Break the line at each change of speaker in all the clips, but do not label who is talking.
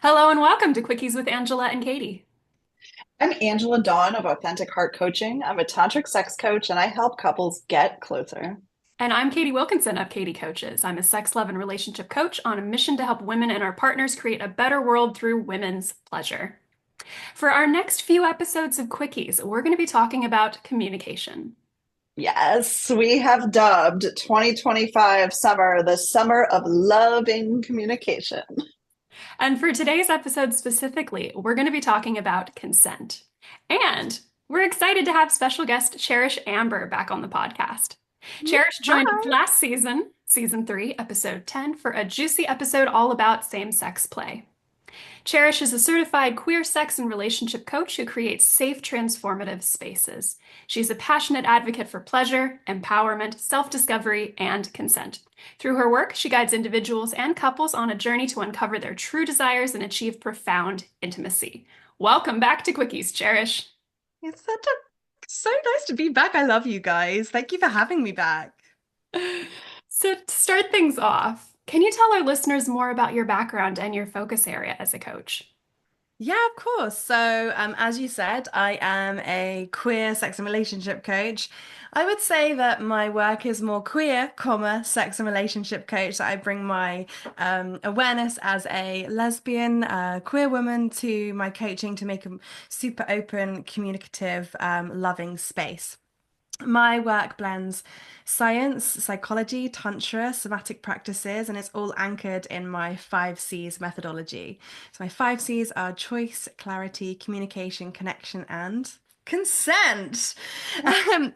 Hello and welcome to Quickies with Angela and Katie.
I'm Angela Dawn of Authentic Heart Coaching. I'm a tantric sex coach and I help couples get closer.
And I'm Katie Wilkinson of Katie Coaches. I'm a sex, love, and relationship coach on a mission to help women and our partners create a better world through women's pleasure. For our next few episodes of Quickies, we're going to be talking about communication.
Yes, we have dubbed 2025 summer the summer of loving communication.
And for today's episode specifically, we're going to be talking about consent. And we're excited to have special guest Cherish Amber back on the podcast. Cherish joined us
Hi.
last season, season 3, episode 10, for a juicy episode all about same-sex play. Cherish is a certified queer sex and relationship coach who creates safe, transformative spaces. She's a passionate advocate for pleasure, empowerment, self-discovery, and consent. Through her work, she guides individuals and couples on a journey to uncover their true desires and achieve profound intimacy. Welcome back to Quickies, Cherish.
It's so nice to be back. I love you guys. Thank you for having me back.
So, to start things off, can you tell our listeners more about your background and your focus area as a coach?
Yeah, of course. So, as you said, I am a queer sex and relationship coach. I would say that my work is more queer, sex and relationship coach. That I bring my awareness as a lesbian, queer woman to my coaching to make a super open, communicative, loving space. My work blends science, psychology, tantra, somatic practices, and it's all anchored in my 5 C's methodology. So my 5 C's are choice, clarity, communication, connection, and consent.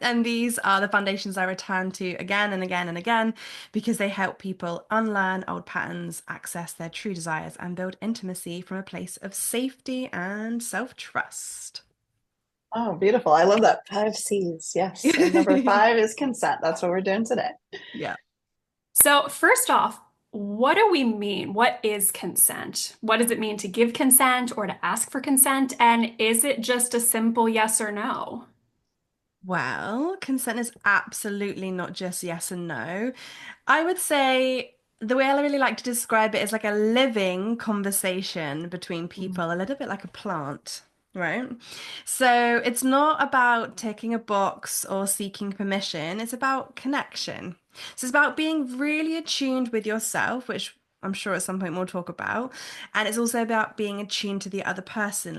And these are the foundations I return to again and again and again because they help people unlearn old patterns, access their true desires, and build intimacy from a place of safety and self-trust.
Oh, beautiful. I love that. 5 C's. Yes. And number five is consent. That's what we're doing today.
Yeah.
So, first off, what do we mean? What is consent? What does it mean to give consent or to ask for consent? And is it just a simple yes or no?
Well, consent is absolutely not just yes and no. I would say the way I really like to describe it is like a living conversation between
Mm.
people, a little bit like a plant, right? So it's not about ticking a box or seeking permission, it's about connection. So it's about being really attuned with yourself, which I'm sure at some point we'll talk about. And it's also about being attuned to the other person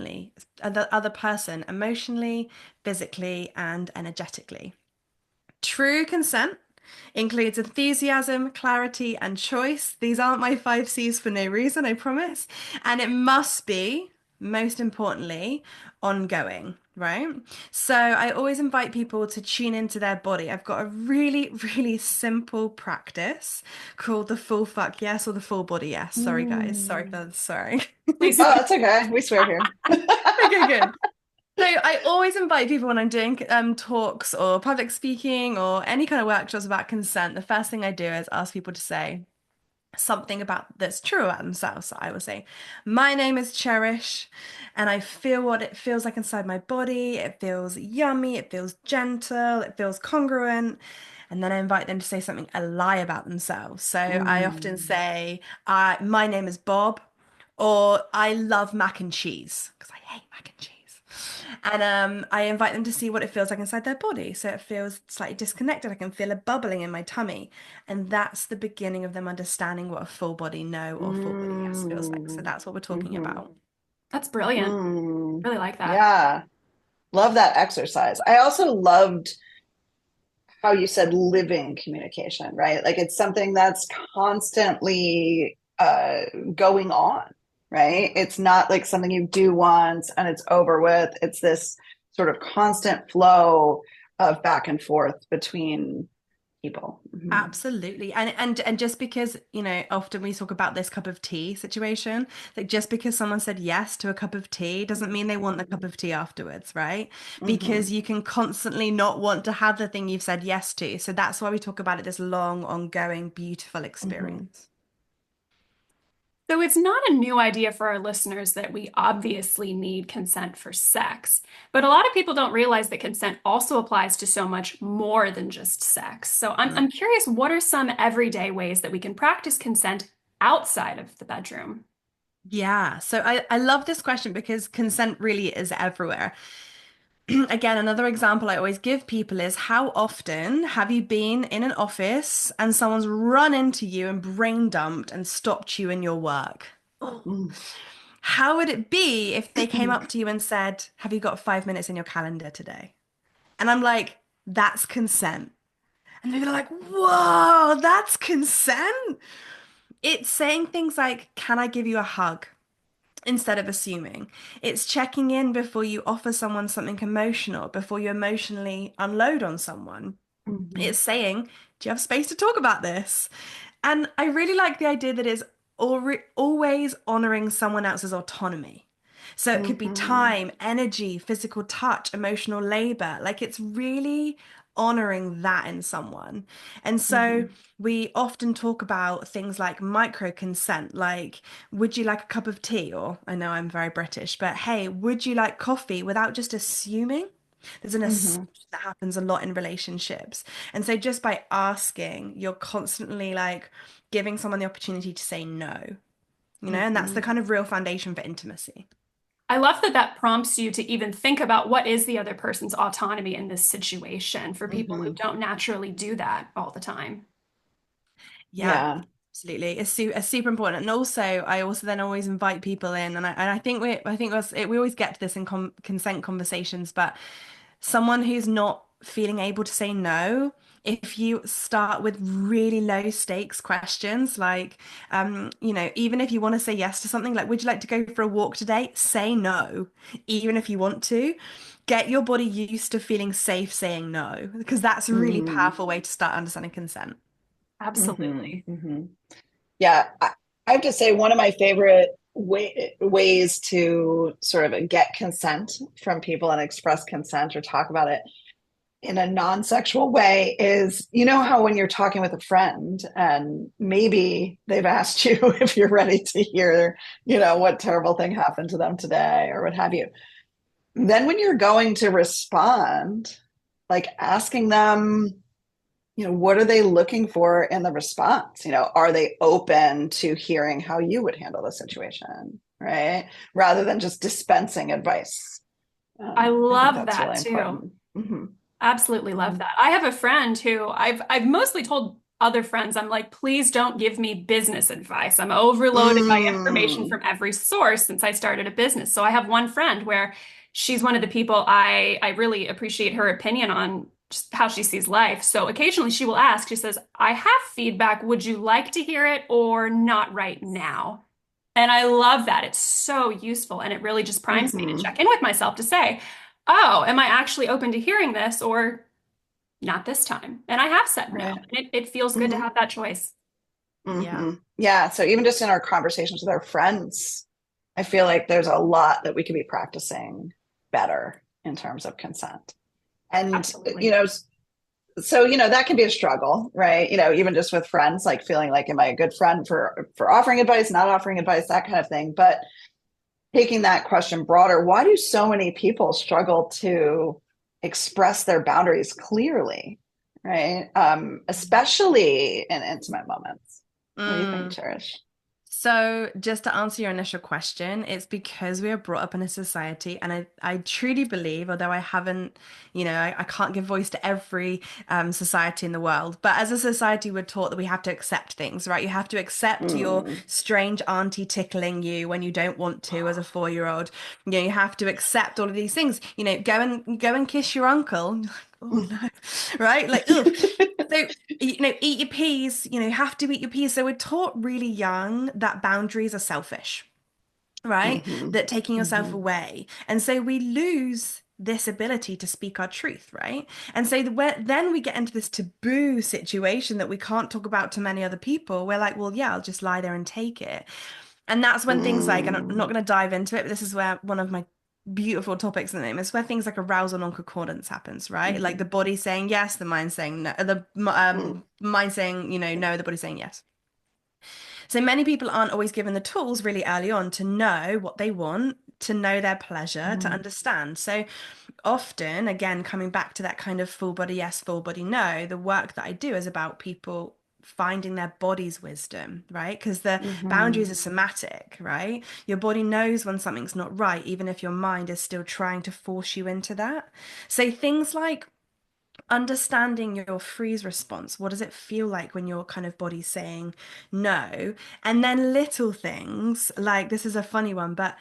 emotionally, physically, and energetically. True consent includes enthusiasm, clarity, and choice. These aren't my 5 C's for no reason, I promise. And it must be, most importantly, ongoing, right? So I always invite people to tune into their body. I've got a really, really simple practice called the full fuck yes or the full body yes. Sorry, guys. Sorry
Mm.
for the sorry.
Please
Oh,
swear.
that's okay. We swear here.
Okay, good. So I always invite people when I'm doing talks or public speaking or any kind of workshops about consent. The first thing I do is ask people to say something about that's true about themselves. So I will say, "My name is Cherish, and I feel what it feels like inside my body. It feels yummy. It feels gentle. It feels congruent." And then I invite them to say something a lie about themselves. So I often
Mm.
say, "My name is Bob," or "I love mac and cheese," because I hate mac and cheese. And I invite them to see what it feels like inside their body. So it feels slightly disconnected. I can feel a bubbling in my tummy. And that's the beginning of them understanding what a full body no or full body yes feels like. So
Mm.
that's what we're talking
Mhm.
about.
That's brilliant.
Mm.
Really like that.
Yeah. Love that exercise. I also loved how you said living communication, right? Like it's something that's constantly going on, right? It's not like something you do once and it's over with. It's this sort of constant flow of back and forth between people. Mhm.
Absolutely. And just because, often we talk about this cup of tea situation, like just because someone said yes to a cup of tea doesn't mean they want the cup of tea afterwards, right? Because
Mhm.
you can constantly not want to have the thing you've said yes to. So that's why we talk about it, this long, ongoing, beautiful
Mhm.
experience.
So, it's not a new idea for our listeners that we obviously need consent for sex, but a lot of people don't realize that consent also applies to so much more than just sex. So, I'm curious, what are some everyday ways that we can practice consent outside of the bedroom?
Yeah. So I love this question because consent really is everywhere. Again, another example I always give people is how often have you been in an office and someone's run into you and brain dumped and stopped you in your work?
Mm.
How would it be if they came up to you and said, "Have you got 5 minutes in your calendar today?" And I'm like, that's consent. And they're like, whoa, that's consent. It's saying things like, "Can I give you a hug?" instead of assuming. It's checking in before you offer someone something emotional, before you emotionally unload on someone.
Mhm.
It's saying, "Do you have space to talk about this?" And I really like the idea that it's always honoring someone else's autonomy. So it could be
Mhm.
time, energy, physical touch, emotional labor. Like it's really honoring that in someone. And so
Mhm.
we often talk about things like micro consent, like, would you like a cup of tea? Or I know I'm very British, but hey, would you like coffee without just assuming? There's an assumption
Mhm.
that happens a lot in relationships. And so just by asking, you're constantly like giving someone the opportunity to say no, and that's the
Mhm.
kind of real foundation for intimacy.
I love that that prompts you to even think about what is the other person's autonomy in this situation for people who
Mhm.
don't naturally do that all the time.
Yeah,
Yeah.
absolutely. It's super important. And also, I also then always invite people in, and I think we always get to this in consent conversations, but someone who's not feeling able to say no, if you start with really low stakes questions, like, even if you want to say yes to something, like, would you like to go for a walk today? Say no, even if you want to. Get your body used to feeling safe saying no, because that's a really
Mhm.
powerful way to start understanding consent.
Mhm.
Absolutely.
Mhm. Yeah, I have to say one of my favorite ways to sort of get consent from people and express consent or talk about it in a non-sexual way is, you know how when you're talking with a friend and maybe they've asked you if you're ready to hear, what terrible thing happened to them today or what have you. Then when you're going to respond, like asking them, what are they looking for in the response? Are they open to hearing how you would handle the situation, right? Rather than just dispensing advice.
I
I think
love
that's
that
really
too.
important. Hmm.
Absolutely love
Hmm.
that. I have a friend who I've mostly told other friends, I'm like, please don't give me business advice. I'm overloaded by information
Mm.
from every source since I started a business. So I have one friend where she's one of the people I really appreciate her opinion on just how she sees life. So occasionally she will ask, she says, I have feedback. Would you like to hear it or not right now? And I love that. It's so useful. And it really just primes me to
Hmm.
check in with myself to say, oh, am I actually open to hearing this or not this time? And I have said no.
Right.
And it feels good to
Hmm.
have that choice.
Yeah.
Hmm. Yeah. So even just in our conversations with our friends, I feel like there's a lot that we could be practicing better in terms of consent. And,
Absolutely.
so that can be a struggle, right? Even just with friends, like feeling like, am I a good friend for offering advice, not offering advice, that kind of thing. But taking that question broader, why do so many people struggle to express their boundaries clearly, right? Especially in intimate moments. What do you think,
Mm.
Cherish?
So, just to answer your initial question, it's because we are brought up in a society, and I truly believe, although I haven't, I can't give voice to every society in the world, but as a society, we're taught that we have to accept things, right? You have to accept your
Mm.
strange auntie tickling you when you don't want to as a 4-year-old. You have to accept all of these things. Go and kiss your uncle. Oh no, right? Like, ugh. So eat your peas, you have to eat your peas. So we're taught really young that boundaries are selfish, right?
Hmm.
That taking yourself
Hmm.
away. And so we lose this ability to speak our truth, right? And so then we get into this taboo situation that we can't talk about to many other people. We're like, well, yeah, I'll just lie there and take it. And that's when things like, and I'm not
Mm.
going to dive into it, but this is where one of my beautiful topics in the name is where things like arousal non-concordance happens, right? Like the
Hmm.
body saying yes, the mind saying no, the
Mm.
mind saying, no, the body saying yes. So many people aren't always given the tools really early on to know what they want, to know their pleasure, to
Mm.
understand. So often, again, coming back to that kind of full body yes, full body no, the work that I do is about people finding their body's wisdom, right? Because the
Hmm.
boundaries are somatic, right? Your body knows when something's not right, even if your mind is still trying to force you into that. So things like understanding your freeze response. What does it feel like when your kind of body's saying no? And then little things like this is a funny one, but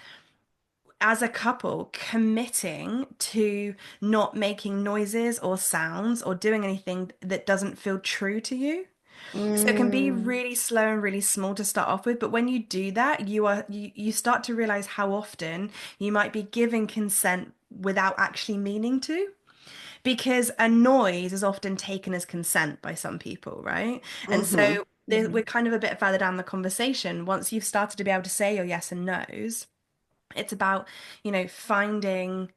as a couple, committing to not making noises or sounds or doing anything that doesn't feel true to you. So it can be
Mm.
really slow and really small to start off with, but when you do that, you start to realize how often you might be giving consent without actually meaning to. Because a noise is often taken as consent by some people, right? And
Hmm.
so
Hmm.
we're kind of a bit further down the conversation. Once you've started to be able to say your yes and no's, it's about, finding,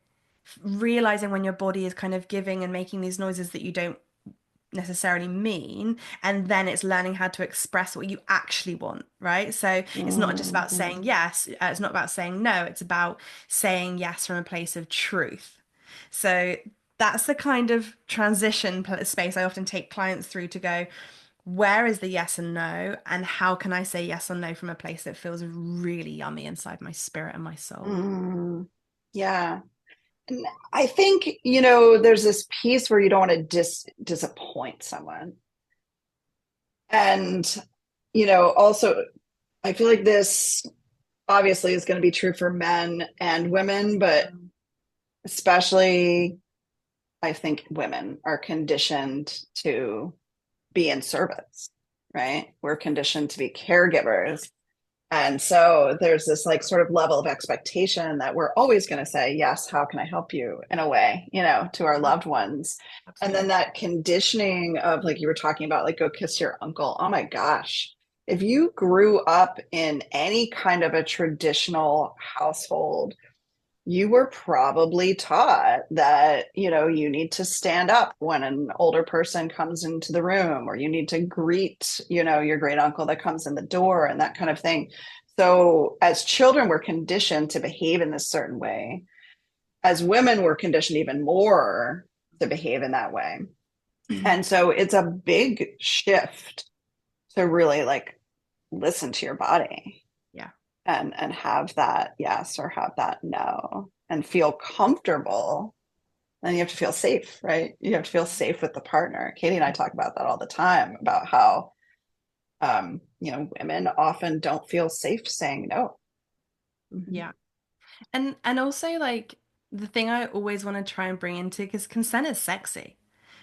realizing when your body is kind of giving and making these noises that you don't necessarily mean, and then it's learning how to express what you actually want, right? So it's not just about
Hmm.
saying yes, it's not about saying no, it's about saying yes from a place of truth. So that's the kind of transition space I often take clients through to go, where is the yes and no, and how can I say yes or no from a place that feels really yummy inside my spirit and my soul?
Mm. Yeah. And I think, there's this piece where you don't want to disappoint someone. And, also, I feel like this obviously is going to be true for men and women, but especially I think women are conditioned to be in service, right? We're conditioned to be caregivers. And so there's this like sort of level of expectation that we're always going to say, yes, how can I help you in a way, to our
Yeah,
loved ones. And then
absolutely.
that conditioning of like you were talking about, like go kiss your uncle. Oh my gosh. If you grew up in any kind of a traditional household, you were probably taught that, you need to stand up when an older person comes into the room, or you need to greet, your great uncle that comes in the door and that kind of thing. So as children, we're conditioned to behave in this certain way. As women, we're conditioned even more to behave in that way. And so it's a big shift to really like listen to your body
Yeah.
and have that yes or have that no and feel comfortable. And you have to feel safe, right? You have to feel safe with the partner. Katie and I talk about that all the time, about how women often don't feel safe saying no. Mhm.
Yeah. And also like the thing I always want to try and bring into, because consent is sexy.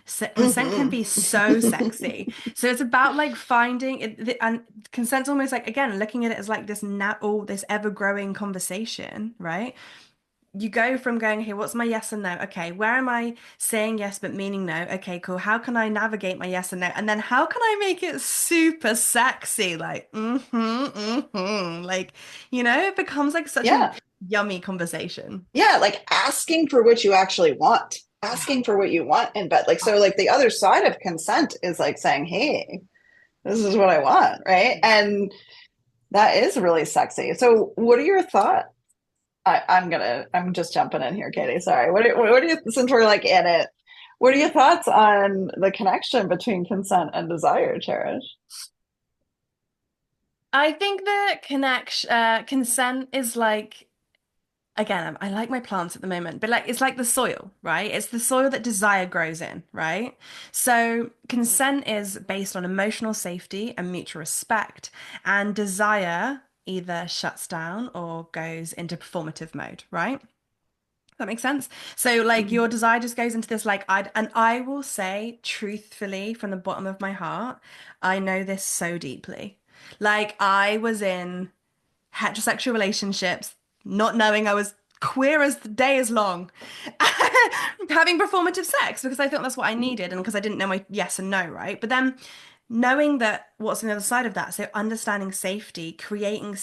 So consent can
Mhm.
be so sexy. So it's about like finding it, and consent's almost like again looking at it as like this now this ever-growing conversation, right? You go from going, hey, what's my yes and no? Okay, where am I saying yes but meaning no? Okay, cool. How can I navigate my yes and no? And then how can I make it super sexy? Like, Like, it becomes like such a
Yeah.
yummy conversation.
Yeah. Like asking for what you actually want,
Yeah.
asking for what you want in bed. Like, so like the other side of consent is like saying, hey, this is what I want. Right. And that is really sexy. So what are your thoughts? I'm just jumping in here, Katie. Sorry. Since we're like in it, what are your thoughts on the connection between consent and desire, Cherish?
I think the consent is like, again, I like my plants at the moment, but like it's like the soil, right? It's the soil that desire grows in, right? So consent is based on emotional safety and mutual respect, and desire either shuts down or goes into performative mode, right? That makes sense. So like
Mm.
your desire just goes into this like I will say truthfully from the bottom of my heart, I know this so deeply. Like I was in heterosexual relationships, not knowing I was queer as the day is long, having performative sex because I thought that's what I needed and because I didn't know my yes and no, right? But then knowing that what's on the other side of that, so understanding safety, creating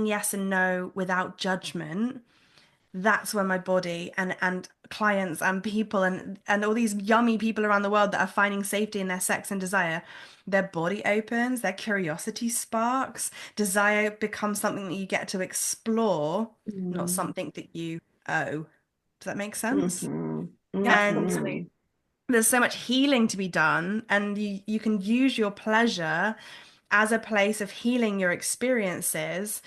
yes and no without judgment, that's when my body and clients and people and all these yummy people around the world that are finding safety in their sex and desire, their body opens, their curiosity sparks, desire becomes something that you get to explore, not
Mm.
something that you owe. Does that make sense?
Hmm.
And
Yep,
Hmm.
absolutely.
there's so much healing to be done, and you can use your pleasure as a place of healing your experiences,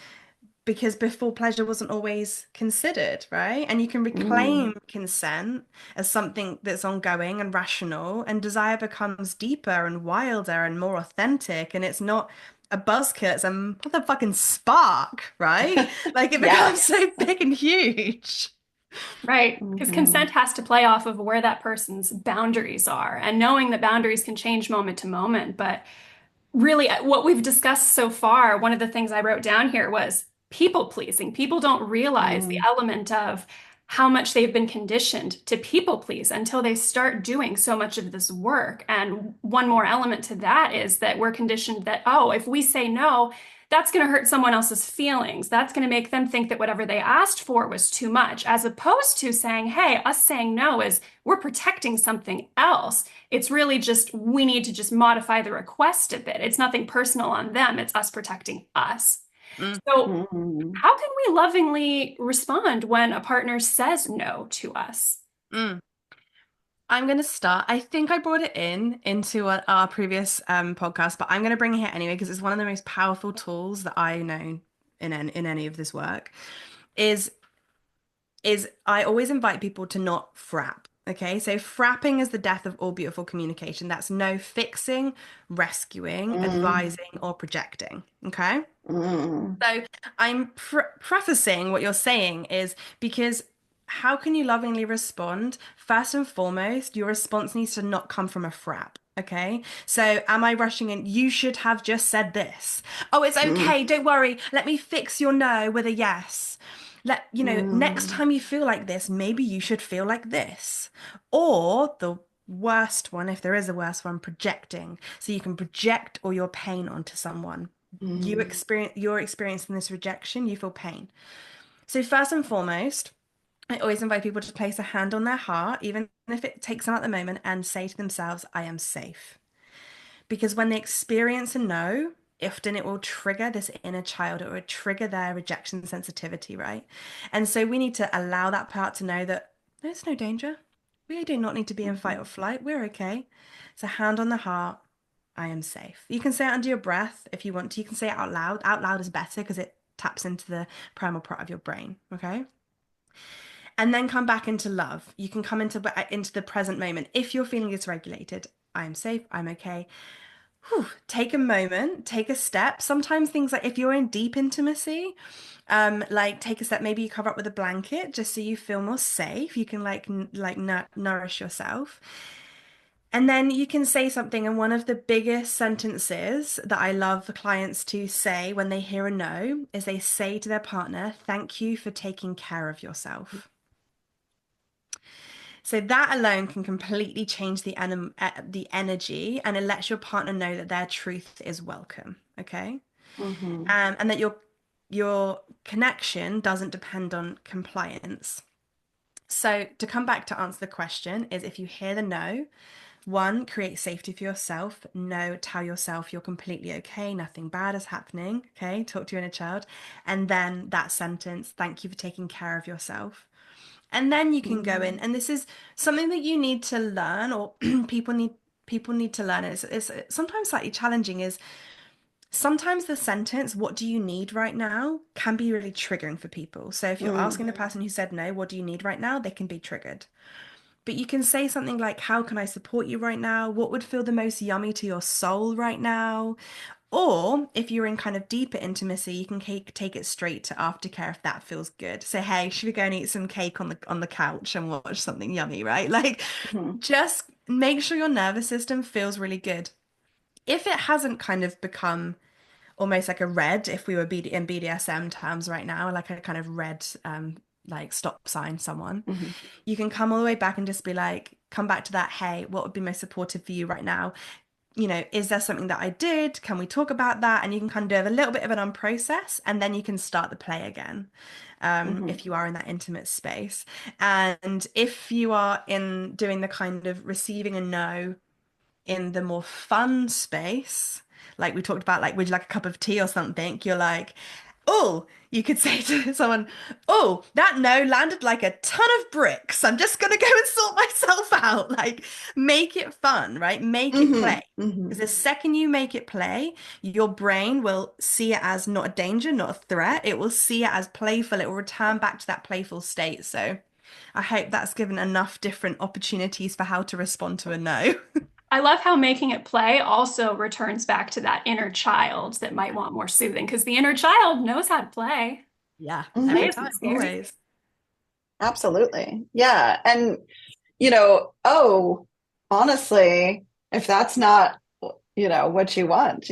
because before pleasure wasn't always considered, right? And you can
Mm.
reclaim consent as something that's ongoing and rational, and desire becomes deeper and wilder and more authentic, and it's not a buzzkill, it's a motherfucking spark, right? Like it
Yeah.
becomes so big and huge.
Right. Because
Mhm.
consent has to play off of where that person's boundaries are and knowing that boundaries can change moment to moment. But really, what we've discussed so far, one of the things I wrote down here was people pleasing. People don't realize the
Mm.
element of how much they've been conditioned to people please until they start doing so much of this work. And one more element to that is that we're conditioned that, oh, if we say no, that's going to hurt someone else's feelings. That's going to make them think that whatever they asked for was too much, as opposed to saying, hey, us saying no is we're protecting something else. It's really just we need to just modify the request a bit. It's nothing personal on them, it's us protecting us.
Mm,
So,
Mm.
how can we lovingly respond when a partner says no to us?
mm. I'm going to start. I think I brought it into our previous podcast, but I'm going to bring it here anyway because it's one of the most powerful tools that I know in any of this work. Is I always invite people to not frap. Okay, so frapping is the death of all beautiful communication. That's no fixing, rescuing,
Mm.
advising, or projecting. Okay.
Mm.
So I'm prefacing what you're saying is because how can you lovingly respond? First and foremost, your response needs to not come from a frap. Okay. So am I rushing in? You should have just said this. Oh, it's
Mm.
okay. Don't worry. Let me fix your no with a yes. Next
Mm.
time you feel like this, maybe you should feel like this. Or the worst one, if there is a worse one, projecting. So you can project all your pain onto someone.
Mm.
You're experiencing this rejection, you feel pain. So first and foremost, I always invite people to place a hand on their heart, even if it takes them at the moment, and say to themselves, I am safe. Because when they experience a no, often it will trigger this inner child, it will trigger their rejection sensitivity, right? And so we need to allow that part to know that there's no danger. We do not need to be in fight or
Mhm.
flight. We're okay. So hand on the heart, I am safe. You can say it under your breath if you want to. You can say it out loud. Out loud is better because it taps into the primal part of your brain. Okay. And then come back into love. You can come into the present moment. If you're feeling dysregulated, I am safe. I'm okay. Whew, take a moment, take a step. Sometimes things like if you're in deep intimacy, like take a step. Maybe you cover up with a blanket just so you feel more safe. You can nourish yourself. And then you can say something, and one of the biggest sentences that I love for clients to say when they hear a no is they say to their partner, "Thank you for taking care of yourself." So that alone can completely change the energy, and it lets your partner know that their truth is welcome. Okay,
Mhm.
and that your connection doesn't depend on compliance. So to come back to answer the question is if you hear the no. One, create safety for yourself. No, tell yourself you're completely okay, nothing bad is happening. Okay, talk to your inner child. And then that sentence, thank you for taking care of yourself. And then you can go in,
Mm.
and this is something that you need to learn, or people need to learn. It's sometimes slightly challenging. Is sometimes the sentence, "What do you need right now?" can be really triggering for people. So if you're
Mm.
asking the person who said no, "What do you need right now?" they can be triggered. But you can say something like, how can I support you right now? What would feel the most yummy to your soul right now? Or if you're in kind of deeper intimacy, you can take it straight to aftercare if that feels good. Say, hey, should we go and eat some cake on the couch and watch something yummy, right? Like
Mhm.
just make sure your nervous system feels really good. If it hasn't kind of become almost like a red, if we were in BDSM terms right now, like a kind of red like stop sign someone,
Mhm.
you can come all the way back and just be like, come back to that, hey, what would be most supportive for you right now? Is there something that I did? Can we talk about that? And you can kind of do a little bit of an unprocess, and then you can start the play again,
Mhm.
if you are in that intimate space. And if you are in doing the kind of receiving a no in the more fun space, like we talked about, like, would you like a cup of tea or something? You're like, Oh, you could say to someone, oh, that no landed like a ton of bricks. I'm just gonna go and sort myself out. Like, make it fun, right? Make it
Hmm.
play.
Hmm.
Because the second you make it play, your brain will see it as not a danger, not a threat. It will see it as playful. It will return back to that playful state. So I hope that's given enough different opportunities for how to respond to a no.
I love how making it play also returns back to that inner child that might want more soothing because the inner child knows how to play.
Yeah,
Play
every
Hmm.
time,
isn't scary.
always.
Absolutely. Yeah. And, oh, honestly, if that's not, what you want,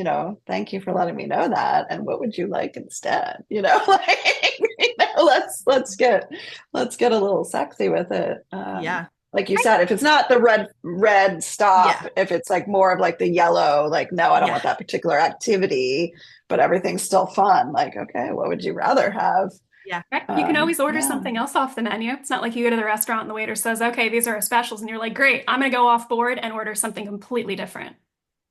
thank you for letting me know that. And what would you like instead? Like, let's get a little sexy with it.
Yeah.
Like you said, if it's not the red stop,
Yeah.
if it's like more of like the yellow, like, no, I don't
Yeah.
want that particular activity, but everything's still fun. Like, okay, what would you rather have?
Yeah.
Right? You can always order
Yeah.
something else off the menu. It's not like you go to the restaurant and the waiter says, okay, these are our specials. And you're like, great, I'm going to go off board and order something completely different.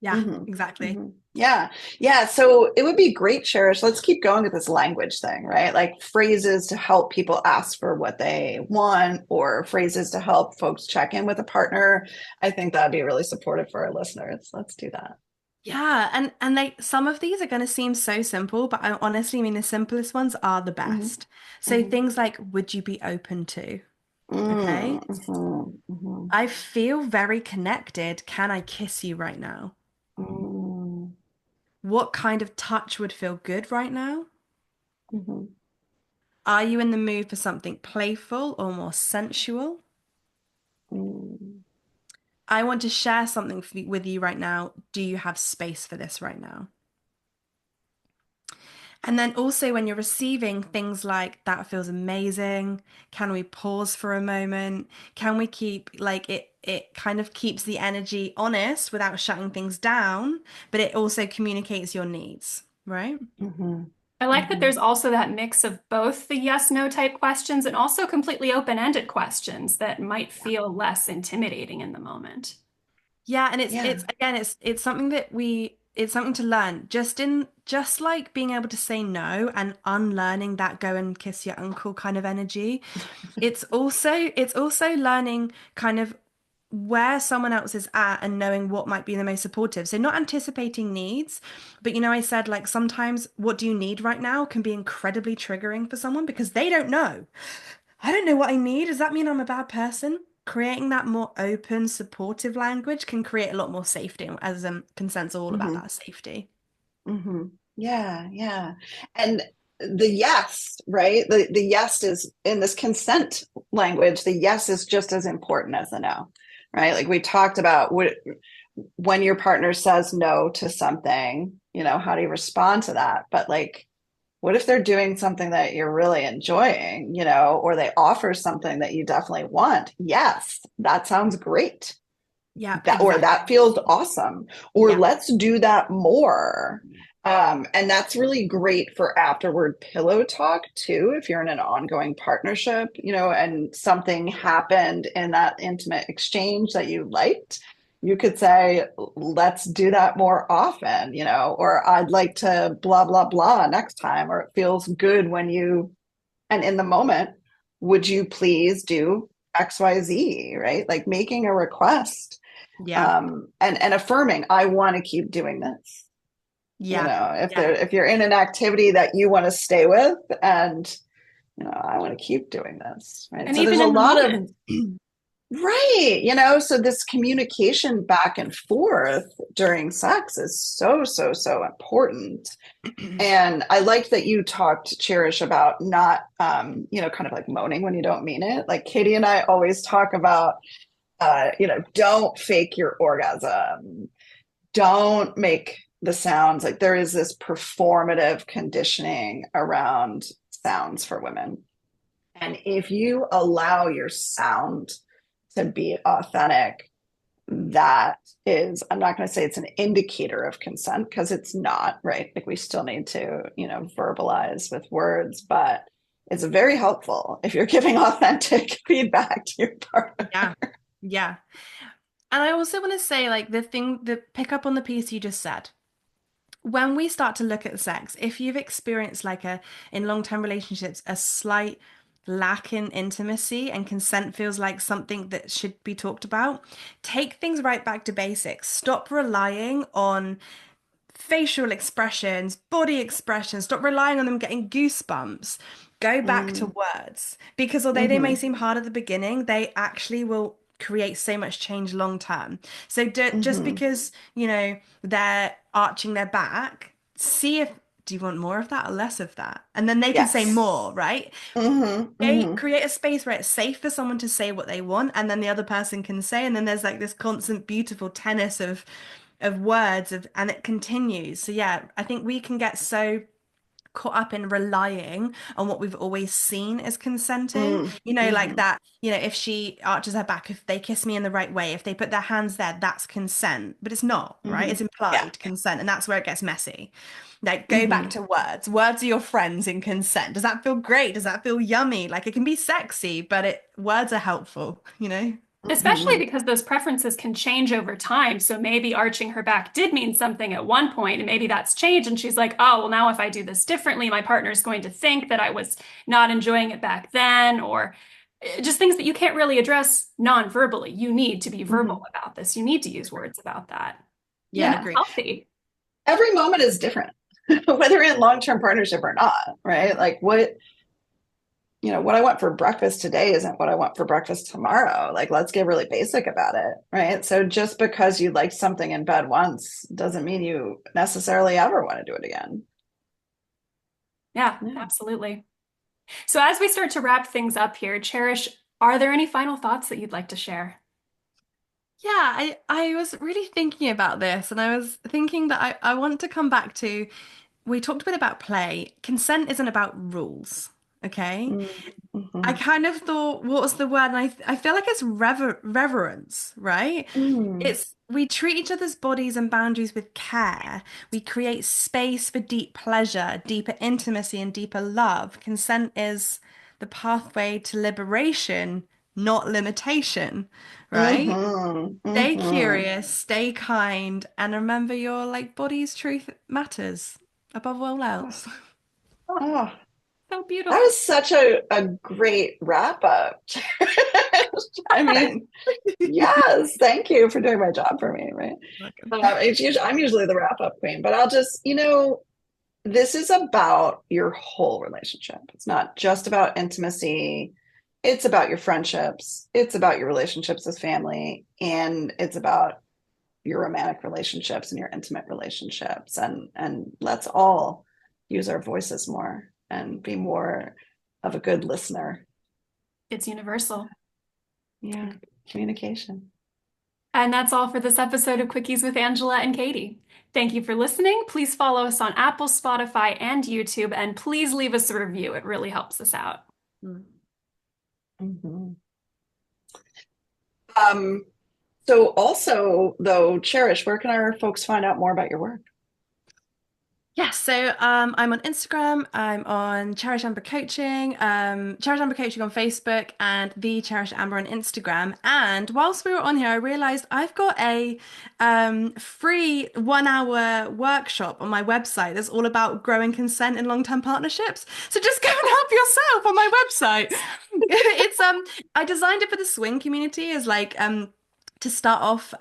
Yeah,
Hmm.
exactly.
Hmm. Yeah. Yeah. So it would be great, Cherish. Let's keep going with this language thing, right? Like phrases to help people ask for what they want or phrases to help folks check in with a partner. I think that'd be really supportive for our listeners. Let's do that.
Yeah, and they some of these are going to seem so simple, but I honestly mean the simplest ones are the
Hmm.
best. So
Hmm.
things like, would you be open to?
Mm,
Okay.
mhm, mhm,
I feel very connected. Can I kiss you right now?
mm,
What kind of touch would feel good right now?
mhm,
Are you in the mood for something playful or more sensual?
mm,
I want to share something with you right now. Do you have space for this right now? And then also when you're receiving things like that feels amazing, can we pause for a moment? Can we keep like it kind of keeps the energy honest without shutting things down, but it also communicates your needs, right?
mhm,
I like that
mhm.
there's also that mix of both the yes, no type questions and also completely open-ended questions that might feel less intimidating in the moment.
Yeah, and
Yeah.
it's again it's something that we it's something to learn just like being able to say no and unlearning that go and kiss your uncle kind of energy. It's also learning kind of where someone else is at and knowing what might be the most supportive. So not anticipating needs, but I said like sometimes what do you need right now can be incredibly triggering for someone because they don't know. I don't know what I need. Does that mean I'm a bad person? Creating that more open, supportive language can create a lot more safety, as consent's all about
Mhm,
that safety.
mhm. Yeah, yeah. And the yes, right? The yes is in this consent language, the yes is just as important as the no, right? Like we talked about when your partner says no to something, how do you respond to that? But like, what if they're doing something that you're really enjoying, or they offer something that you definitely want? Yes, that sounds great.
Yeah,
That
exactly.
feels awesome. Or
Yeah,
let's do that more. And that's really great for afterward pillow talk too. If you're in an ongoing partnership, and something happened in that intimate exchange that you liked, you could say, let's do that more often, or I'd like to blah, blah, blah next time, or it feels good when and in the moment, would you please do XYZ, right? Like making a request,
yeah,
and affirming, I want to keep doing this.
yeah, yeah,
If you're in an activity that you want to stay with, and I want to keep doing this, right?
And
So there's
even
a
in the
lot of
moment,
right, so this communication back and forth during sex is so, so, so important. And I like that you talked, Cherish, about not, kind of like moaning when you don't mean it. Like Katie and I always talk about, don't fake your orgasm. Don't make the sounds. Like there is this performative conditioning around sounds for women. And if you allow your sound to be authentic, that is, I'm not going to say it's an indicator of consent because it's not, right? Like we still need to, verbalize with words, but it's very helpful if you're giving authentic feedback to your partner.
yeah, yeah. And I also want to say, like, the pick up on the piece you just said. when we start to look at sex, if you've experienced like in long-term relationships, a slight lack in intimacy and consent feels like something that should be talked about, take things right back to basics. Stop relying on facial expressions, body expressions, stop relying on them getting goosebumps. Go back to
Mm,
words because although they may
hmm
seem hard at the beginning, they actually will create so much change long term. So just
hmm
because, they're arching their back, see if do you want more of that or less of that? And then they can say
Yes.
more, right?
Hmm
Create a space where it's safe for someone to say what they want, and then the other person can say, and then there's like this constant beautiful tennis of words and it continues. So yeah, I think we can get so caught up in relying on what we've always seen as consenting. Like
hmm
that, if she arches her back, if they kiss me in the right way, if they put their hands there, that's consent. But it's not, right?
hmm
It's
Yeah.
implied consent, and that's where it gets messy. Like, go back
hmm
to words. Words are your friends in consent. Does that feel great? Does that feel yummy? Like, it can be sexy, but words are helpful?
Especially
hmm
because those preferences can change over time. So maybe arching her back did mean something at one point, and maybe that's changed. And she's like, oh, well, now if I do this differently, my partner's going to think that I was not enjoying it back then, or just things that you can't really address non-verbally. You need to be verbal
hmm
about this. You need to use words about that. And
Yeah.
that's
Agree.
healthy.
Every moment is different, whether in long-term partnership or not, right? Like what I want for breakfast today isn't what I want for breakfast tomorrow. Like, let's get really basic about it, right? So just because you like something in bed once doesn't mean you necessarily ever want to do it again.
Yeah,
Yeah.
absolutely. So as we start to wrap things up here, Cherish, are there any final thoughts that you'd like to share?
Yeah, I was really thinking about this, and I was thinking that I want to come back to, we talked a bit about play. Consent isn't about rules, okay? I
Mm-hmm.
kind of thought, what was the word? And I feel like it's reverence, right?
Mm,
It's we treat each other's bodies and boundaries with care. We create space for deep pleasure, deeper intimacy, and deeper love. Consent is the pathway to liberation, not limitation, right?
mm-hmm.
Stay
Mm-hmm.
curious, stay kind, and remember your like body's truth matters above all else.
Oh,
So
that
beautiful.
was such a great wrap up. I mean, yes, thank you for doing my job for me, right? I'm usually the wrap up queen, but I'll just, this is about your whole relationship. It's not just about intimacy. It's about your friendships. It's about your relationships as family. And it's about your romantic relationships and your intimate relationships. And let's all use our voices more and be more of a good listener.
It's universal.
Yeah. Communication.
And that's all for this episode of Quickies with Angela and Katie. Thank you for listening. Please follow us on Apple, Spotify, and YouTube, and please leave us a review. It really helps us out.
Mhm. Um, so also though, Cherish, where can our folks find out more about your work?
Yes, so I'm on Instagram, I'm on Cherish Amber Coaching, Cherish Amber Coaching on Facebook, and the Cherish Amber on Instagram. And whilst we were on here, I realized I've got a free 1 hour workshop on my website that's all about growing consent in long-term partnerships. So just go and help yourself on my website. It's I designed it for the swing community as like to start off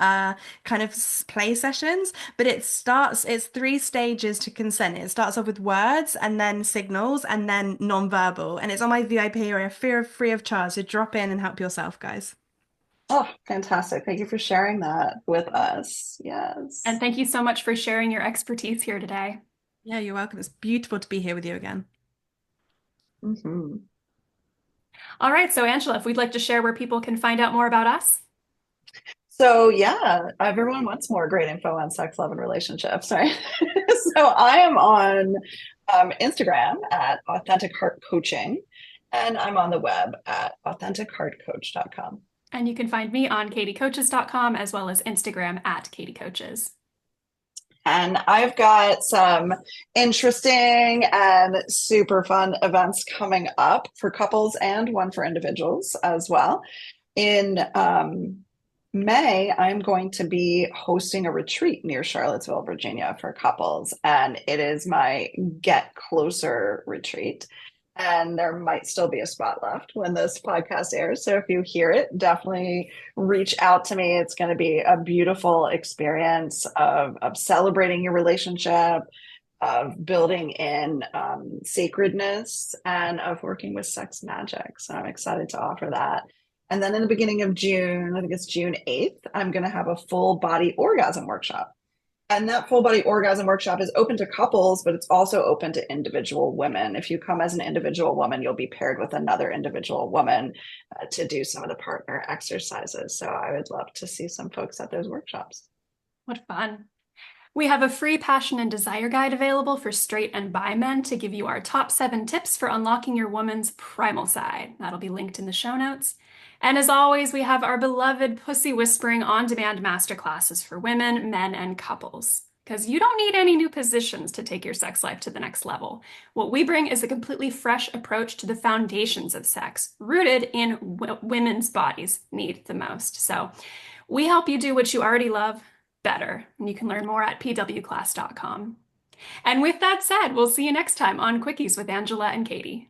kind of play sessions, but it's 3 stages to consent. It starts off with words and then signals and then non-verbal, and it's on my VIP area, free of charge. So drop in and help yourself, guys.
Oh, fantastic. Thank you for sharing that with us.
And
Yes.
thank you so much for sharing your expertise here today.
Yeah, you're welcome. It's beautiful to be here with you again.
hmm
All right, so Angela, if we'd like to share where people can find out more about us.
So yeah, everyone wants more great info on sex, love, and relationships, right? So I am on Instagram at Authentic Heart Coaching, and I'm on the web at AuthenticHeartCoach.com.
And you can find me on katiecoaches.com as well as Instagram at katiecoaches.
And I've got some interesting and super fun events coming up for couples and one for individuals as well in May, I'm going to be hosting a retreat near Charlottesville, Virginia for couples, and it is my Get Closer retreat. And there might still be a spot left when this podcast airs. So if you hear it, definitely reach out to me. It's going to be a beautiful experience of celebrating your relationship, of building in sacredness, and of working with sex magic. So I'm excited to offer that. And then in the beginning of June, I think it's June 8th, I'm going to have a full body orgasm workshop. And that full body orgasm workshop is open to couples, but it's also open to individual women. If you come as an individual woman, you'll be paired with another individual woman to do some of the partner exercises. So I would love to see some folks at those workshops.
What fun. We have a free passion and desire guide available for straight and bi men to give you our top 7 tips for unlocking your woman's primal side. That'll be linked in the show notes. And as always, we have our beloved Pussy Whispering on-demand masterclasses for women, men, and couples. Because you don't need any new positions to take your sex life to the next level. What we bring is a completely fresh approach to the foundations of sex, rooted in women's bodies need the most. So we help you do what you already love better. And you can learn more at pwclass.com. And with that said, we'll see you next time on Quickies with Angela and Caity.